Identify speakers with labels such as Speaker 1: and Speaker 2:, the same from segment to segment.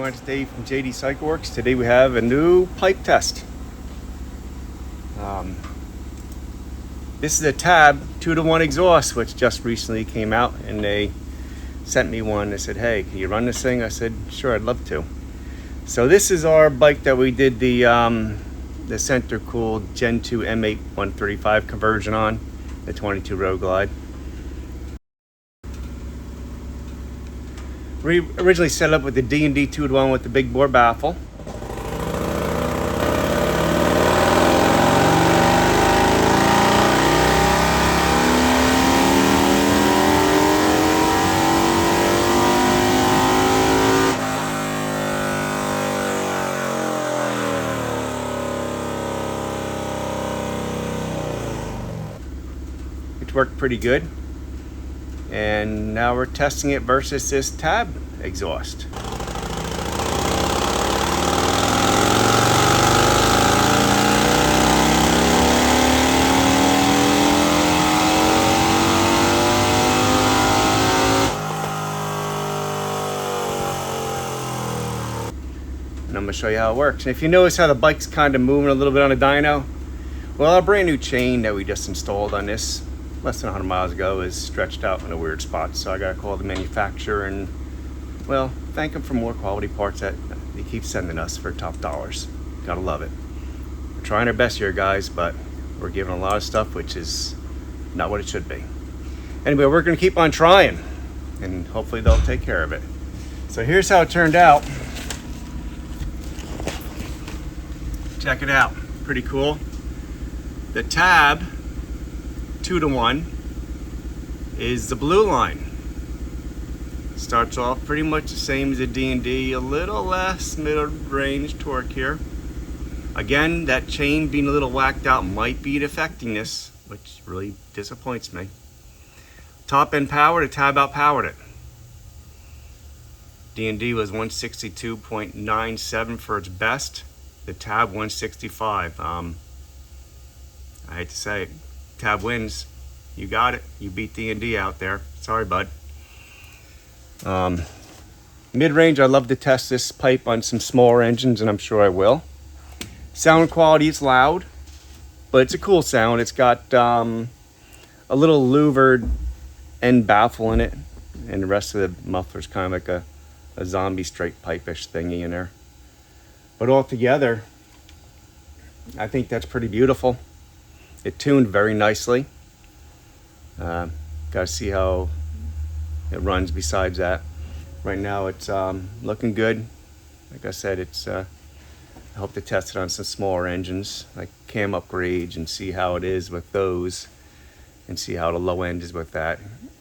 Speaker 1: everyone, it's Dave from JD Cycle Works. Today we have a new pipe test. This is a TAB 2-to-1 exhaust, which just recently came out, and they sent me one. They said, hey, can you run this thing? I said, sure, I'd love to. So this is our bike that we did the center cooled Gen 2 M8 135 conversion on, the 22 Road Glide. We originally set it up with the D&D 2-to-1 with the big bore baffle. It worked pretty good. And now we're testing it versus this TAB exhaust. And I'm going to show you how it works. And if you notice how the bike's kind of moving a little bit on the dyno, well, our brand new chain that we just installed on this less than 100 miles ago is stretched out in a weird spot. So I got to call the manufacturer and, well, thank them for more quality parts that they keep sending us for top dollars. Gotta love it. We're trying our best here, guys, but we're giving a lot of stuff which is not what it should be. Anyway, we're going to keep on trying, and hopefully they'll take care of it. So here's how it turned out. Check it out. Pretty cool. The TAB 2-to-1 is the blue line. Starts off pretty much the same as a D&D, a little less mid-range torque here. Again, that chain being a little whacked out might be affecting this, which really disappoints me. Top end power, the TAB outpowered it. D&D was 162.97 for its best. The TAB 165. I hate to say it, TAB wins. You got it. You beat D&D out there. Sorry, bud. Mid-range, I love to test this pipe on some smaller engines, and I'm sure I will. Sound quality, it's loud, but it's a cool sound. It's got a little louvered end baffle in it, and the rest of the muffler's kind of like a zombie straight pipe-ish thingy in there. But altogether, I think that's pretty beautiful. It tuned very nicely. Got to see how it runs besides that. Right now it's looking good. Like I said, it's I hope to test it on some smaller engines like cam upgrades and see how it is with those, and see how the low end is with that.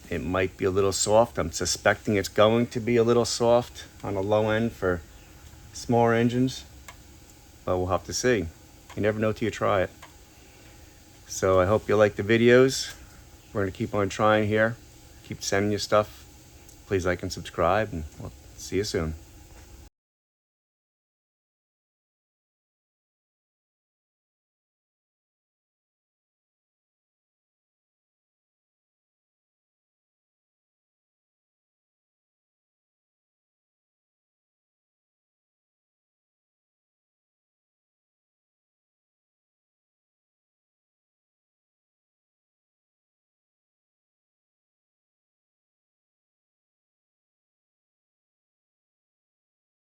Speaker 1: It might be a little soft. I'm suspecting it's going to be a little soft on the low end for smaller engines, but we'll have to see. You never know till you try it. So I hope you like the videos. We're going to keep on trying here. Keep sending you stuff. Please like and subscribe, and we'll see you soon.